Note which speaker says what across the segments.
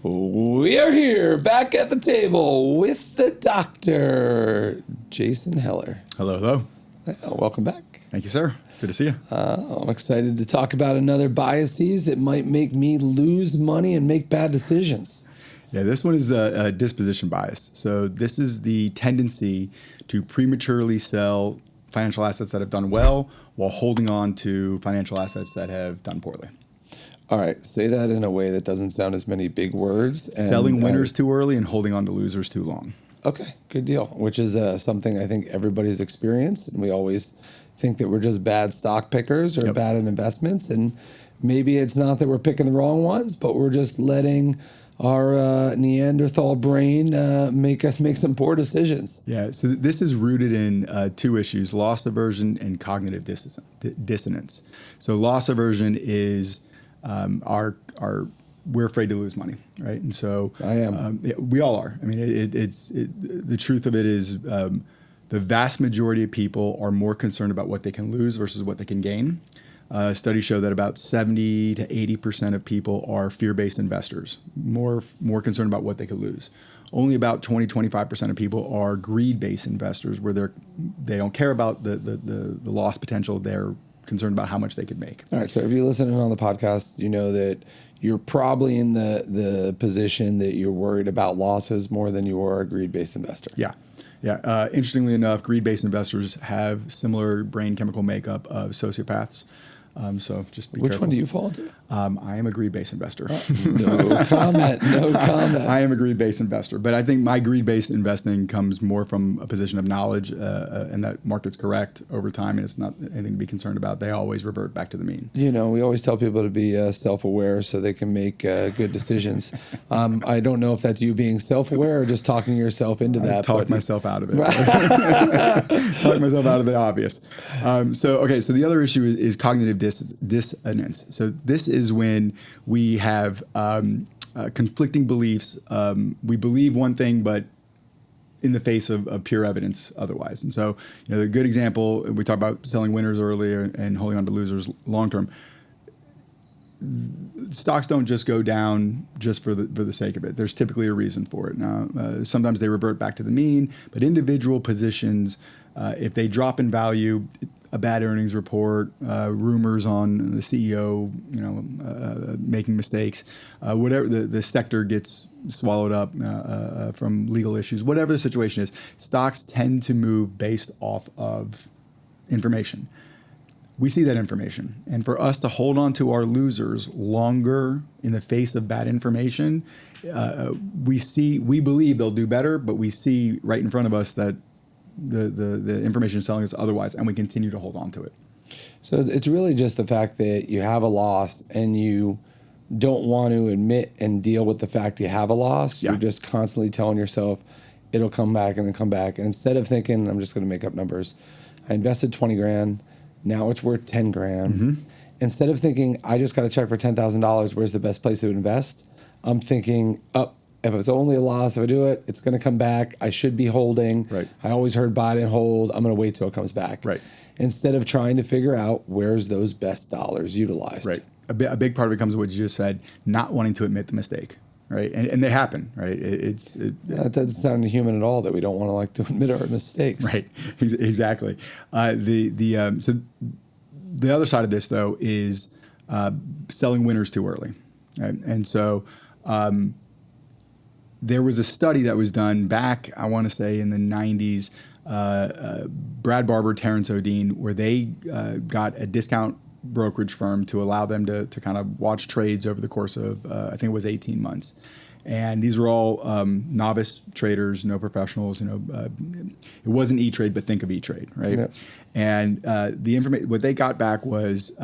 Speaker 1: We are here back at the table with the doctor, Jason Heller.
Speaker 2: Hello, hello.
Speaker 1: Welcome back.
Speaker 2: Thank you, sir. Good to see you.
Speaker 1: I'm excited to talk about another biases that might make me lose money and make bad decisions.
Speaker 2: Yeah, this one is a disposition bias. So this is the tendency to prematurely sell financial assets that have done well while holding on to financial assets that have done poorly.
Speaker 1: All right, say that in a way that doesn't sound as many big words.
Speaker 2: Selling winners too early and holding on to losers too long.
Speaker 1: Okay, good deal, which is something I think everybody's experienced. And we always think that we're just bad stock pickers or bad at investments. And maybe it's not that we're picking the wrong ones, but we're just letting our Neanderthal brain make us make some poor decisions.
Speaker 2: Yeah, so this is rooted in two issues, loss aversion and cognitive dissonance. So loss aversion is we're afraid to lose money, right? And so
Speaker 1: I am.
Speaker 2: We all are. I mean, the truth of it is the vast majority of people are more concerned about what they can lose versus what they can gain. Studies show that about 70 to 80% of people are fear-based investors, more concerned about what they could lose. Only about 20-25% of people are greed-based investors, where they don't care about the loss potential. They're concerned about how much they could make.
Speaker 1: All right. So if you're listening on the podcast, you know that you're probably in the position that you're worried about losses more than you are a greed-based investor.
Speaker 2: Yeah. Yeah. Interestingly enough, greed-based investors have similar brain chemical makeup of sociopaths. So just be
Speaker 1: Which
Speaker 2: careful.
Speaker 1: one do you fall into?
Speaker 2: I am a greed-based investor.
Speaker 1: No comment. No comment.
Speaker 2: I am a greed-based investor, but I think my greed-based investing comes more from a position of knowledge and that market's correct over time, and it's not anything to be concerned about. They always revert back to the mean.
Speaker 1: You know, we always tell people to be self-aware so they can make good decisions. I don't know if that's you being self-aware or just talking yourself into that.
Speaker 2: Talk myself out of it. Talk myself out of the obvious. So the other issue is cognitive dissonance. So this is when we have conflicting beliefs. We believe one thing, but in the face of pure evidence otherwise. And so, the good example, we talked about selling winners earlier and holding on to losers long term. Stocks don't just go down just for the sake of it. There's typically a reason for it. Now, sometimes they revert back to the mean, but individual positions, if they drop in value, a bad earnings report, rumors on the CEO, making mistakes, whatever the sector gets swallowed up from legal issues, whatever the situation is, stocks tend to move based off of information. We see that information, and for us to hold on to our losers longer in the face of bad information, we believe they'll do better, but we see right in front of us that the information is telling us otherwise, and we continue to hold on to it.
Speaker 1: So it's really just the fact that you have a loss and you don't want to admit and deal with the fact you have a loss.
Speaker 2: Yeah.
Speaker 1: You're just constantly telling yourself it'll come back and it'll come back. And instead of thinking, I'm just going to make up numbers, I invested 20 grand. Now it's worth 10 grand. Mm-hmm. Instead of thinking, I just got a check for $10,000, where's the best place to invest? I'm thinking, if it's only a loss, if I do it, it's going to come back. I should be holding.
Speaker 2: Right.
Speaker 1: I always heard buy and hold. I'm going to wait till it comes back.
Speaker 2: Right.
Speaker 1: Instead of trying to figure out where's those best dollars utilized.
Speaker 2: Right. A big part of it comes to what you just said, not wanting to admit the mistake. Right. And they happen. Right.
Speaker 1: That doesn't sound human at all that we don't want to admit our mistakes.
Speaker 2: Right. Exactly. So the other side of this, though, is selling winners too early. Right? And so there was a study that was done back, I want to say, in the 90s, Brad Barber, Terrence O'Dean, where they got a discount brokerage firm to allow them to kind of watch trades over the course of, I think it was 18 months. And these were all novice traders, no professionals. It wasn't E-Trade, but think of E-Trade, right? Yep. And the information, what they got back was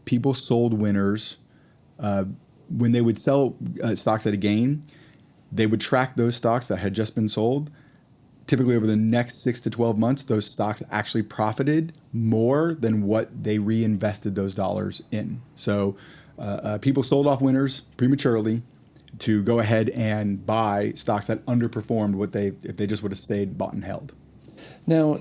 Speaker 2: people sold winners when they would sell stocks at a gain. They would track those stocks that had just been sold. Typically over the next 6 to 12 months, those stocks actually profited more than what they reinvested those dollars in. So people sold off winners prematurely to go ahead and buy stocks that underperformed if they just would have stayed bought and held.
Speaker 1: Now,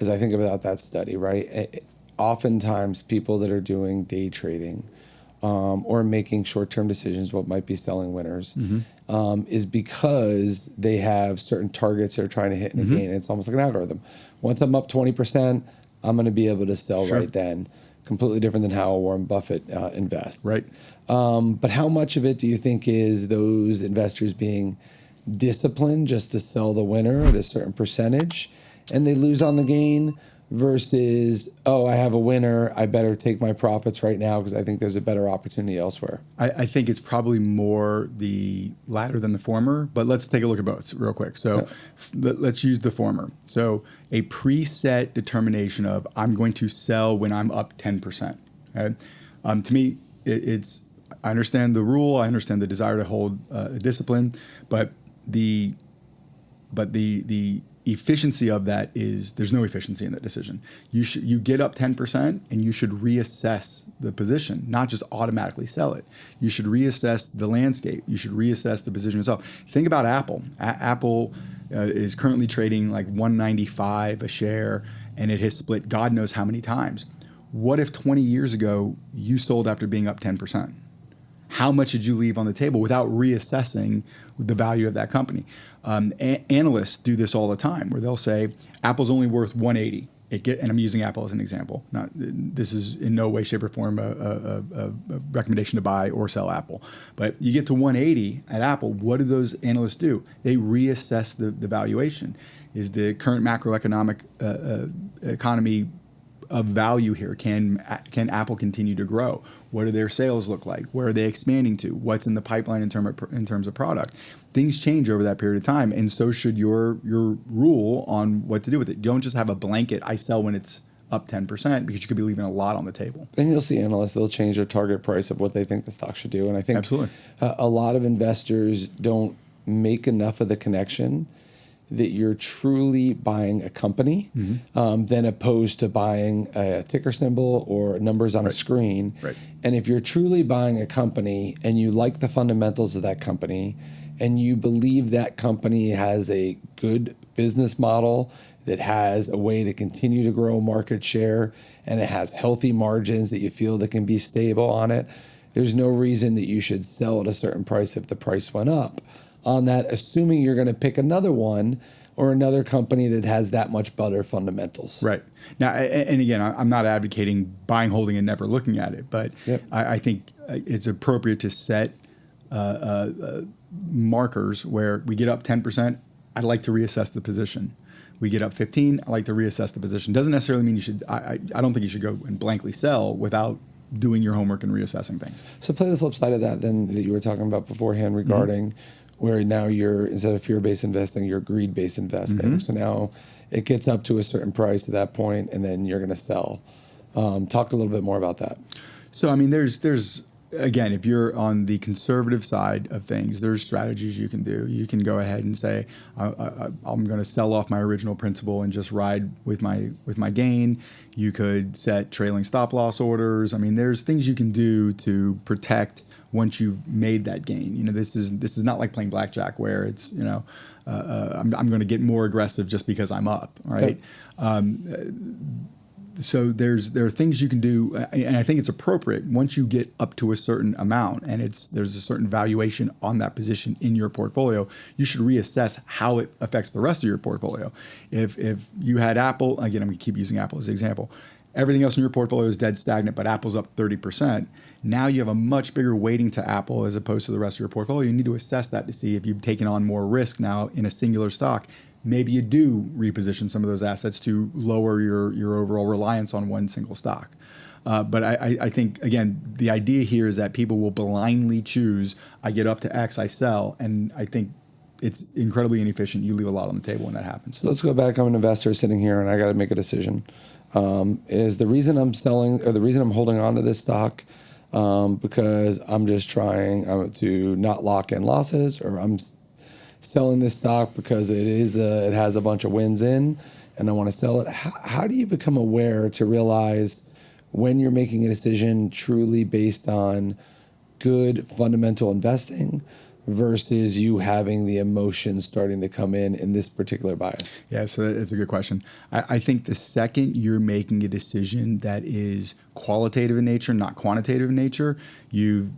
Speaker 1: as I think about that study, right, oftentimes people that are doing day trading or making short-term decisions, what might be selling winners, is because they have certain targets they're trying to hit in a gain. It's almost like an algorithm. Once I'm up 20%, I'm going to be able to sell right then. Completely different than how Warren Buffett invests.
Speaker 2: Right.
Speaker 1: But how much of it do you think is those investors being disciplined just to sell the winner at a certain percentage and they lose on the gain versus, oh, I have a winner, I better take my profits right now because I think there's a better opportunity elsewhere?
Speaker 2: I think it's probably more the latter than the former, but let's take a look at both real quick. So let's use the former. So a preset determination of I'm going to sell when I'm up 10%. Okay? To me, I understand the rule, I understand the desire to hold a discipline, but the efficiency of that is there's no efficiency in that decision. You get up 10% and you should reassess the position, not just automatically sell it. You should reassess the landscape. You should reassess the position itself. Think about Apple. Apple is currently trading like $195 a share, and it has split God knows how many times. What if 20 years ago you sold after being up 10%? How much did you leave on the table without reassessing the value of that company? Analysts do this all the time, where they'll say Apple's only worth 180. And I'm using Apple as an example. This is in no way, shape, or form a recommendation to buy or sell Apple. But you get to 180 at Apple. What do those analysts do? They reassess the valuation. Is the current macroeconomic economy of value here? Can Apple continue to grow? What do their sales look like? Where are they expanding to? What's in the pipeline in terms of product? Things change over that period of time, and so should your rule on what to do with it. You don't just have a blanket, I sell when it's up 10%, because you could be leaving a lot on the table.
Speaker 1: And you'll see analysts, they'll change their target price of what they think the stock should do. And I think
Speaker 2: absolutely
Speaker 1: a lot of investors don't make enough of the connection that you're truly buying a company than opposed to buying a ticker symbol or numbers on a screen.
Speaker 2: Right.
Speaker 1: And if you're truly buying a company and you like the fundamentals of that company and you believe that company has a good business model that has a way to continue to grow market share and it has healthy margins that you feel that can be stable on it, there's no reason that you should sell at a certain price if the price went up on that, assuming you're going to pick another one or another company that has that much better fundamentals.
Speaker 2: Right. Now, and again, I'm not advocating buying, holding, and never looking at it, but I think it's appropriate to set markers where we get up 10%, I'd like to reassess the position. We get up 15, I like to reassess the position. Doesn't necessarily mean you should, I don't think you should go and blankly sell without doing your homework and reassessing things.
Speaker 1: So play the flip side of that then that you were talking about beforehand regarding where now you're, instead of fear-based investing, you're greed-based investing. So now it gets up to a certain price at that point, and then you're going to sell. Talk a little bit more about that.
Speaker 2: So, I mean, there's again, if you're on the conservative side of things, there's strategies you can do. You can go ahead and say, I'm going to sell off my original principal and just ride with my gain. You could set trailing stop loss orders. I mean, there's things you can do to protect once you've made that gain. You know, this is not like playing blackjack where it's, you know, I'm going to get more aggressive just because I'm up, right? So there are things you can do, and I think it's appropriate once you get up to a certain amount and there's a certain valuation on that position in your portfolio, you should reassess how it affects the rest of your portfolio. If you had Apple, again, I'm going to keep using Apple as an example, everything else in your portfolio is dead stagnant, but Apple's up 30%. Now you have a much bigger weighting to Apple as opposed to the rest of your portfolio. You need to assess that to see if you've taken on more risk now in a singular stock. Maybe you do reposition some of those assets to lower your overall reliance on one single stock. But I think, again, the idea here is that people will blindly choose, I get up to X, I sell, and I think it's incredibly inefficient. You leave a lot on the table when that happens.
Speaker 1: So let's go back. I'm an investor sitting here, and I got to make a decision. Is the reason I'm selling or the reason I'm holding on to this stock because I'm just trying to not lock in losses, or I'm selling this stock because it has a bunch of wins in and I want to sell it? How do you become aware to realize when you're making a decision truly based on good fundamental investing versus you having the emotions starting to come in this particular bias?
Speaker 2: Yeah, so it's a good question. I think the second you're making a decision that is qualitative in nature, not quantitative in nature, you're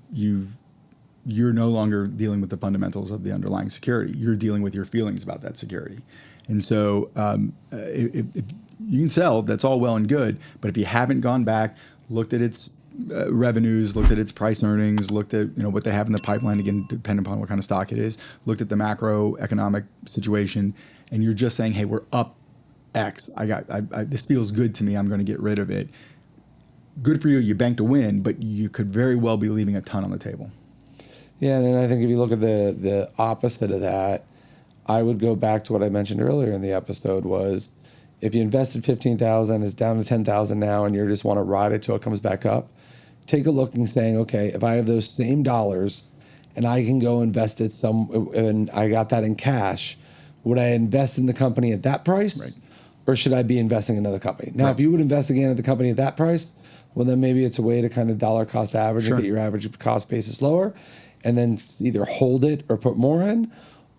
Speaker 2: no longer dealing with the fundamentals of the underlying security. You're dealing with your feelings about that security. And so if you can sell, that's all well and good. But if you haven't gone back, looked at its revenues, looked at its price earnings, looked at what they have in the pipeline, again, depending upon what kind of stock it is, looked at the macroeconomic situation, and you're just saying, hey, we're up X. This feels good to me. I'm going to get rid of it. Good for you. You banked a win, but you could very well be leaving a ton on the table.
Speaker 1: Yeah, and I think if you look at the opposite of that, I would go back to what I mentioned earlier in the episode was if you invested $15,000, it's down to $10,000 now, and you just want to ride it till it comes back up, take a look and saying, okay, if I have those same dollars and I can go invest it and I got that in cash, would I invest in the company at that price? Right. Or should I be investing in another company? Now, if you would invest again at the company at that price, well, then maybe it's a way to kind of dollar cost average and get your average cost basis lower, and then either hold it or put more in,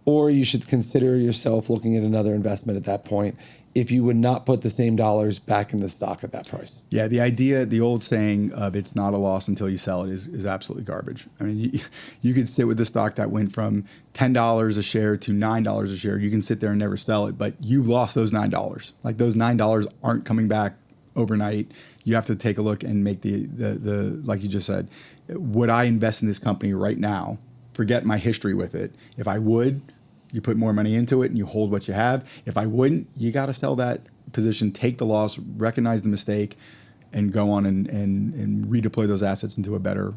Speaker 1: or you should consider yourself looking at another investment at that point if you would not put the same dollars back into the stock at that price. Yeah,
Speaker 2: the old saying of it's not a loss until you sell it is absolutely garbage. I mean, you could sit with the stock that went from $10 a share to $9 a share. You can sit there and never sell it, but you've lost those $9. Like those $9 aren't coming back overnight. You have to take a look and make the like you just said, would I invest in this company right now? Forget my history with it. If I would, you put more money into it and you hold what you have. If I wouldn't, you got to sell that position, take the loss, recognize the mistake, and go on and redeploy those assets into a better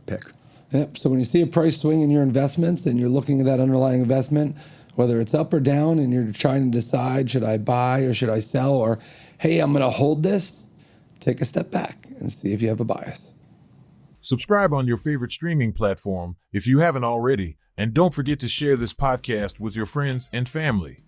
Speaker 2: pick.
Speaker 1: Yep. So when you see a price swing in your investments and you're looking at that underlying investment, whether it's up or down, and you're trying to decide, should I buy or should I sell, or, hey, I'm going to hold this, take a step back and see if you have a bias.
Speaker 3: Subscribe on your favorite streaming platform if you haven't already, and don't forget to share this podcast with your friends and family.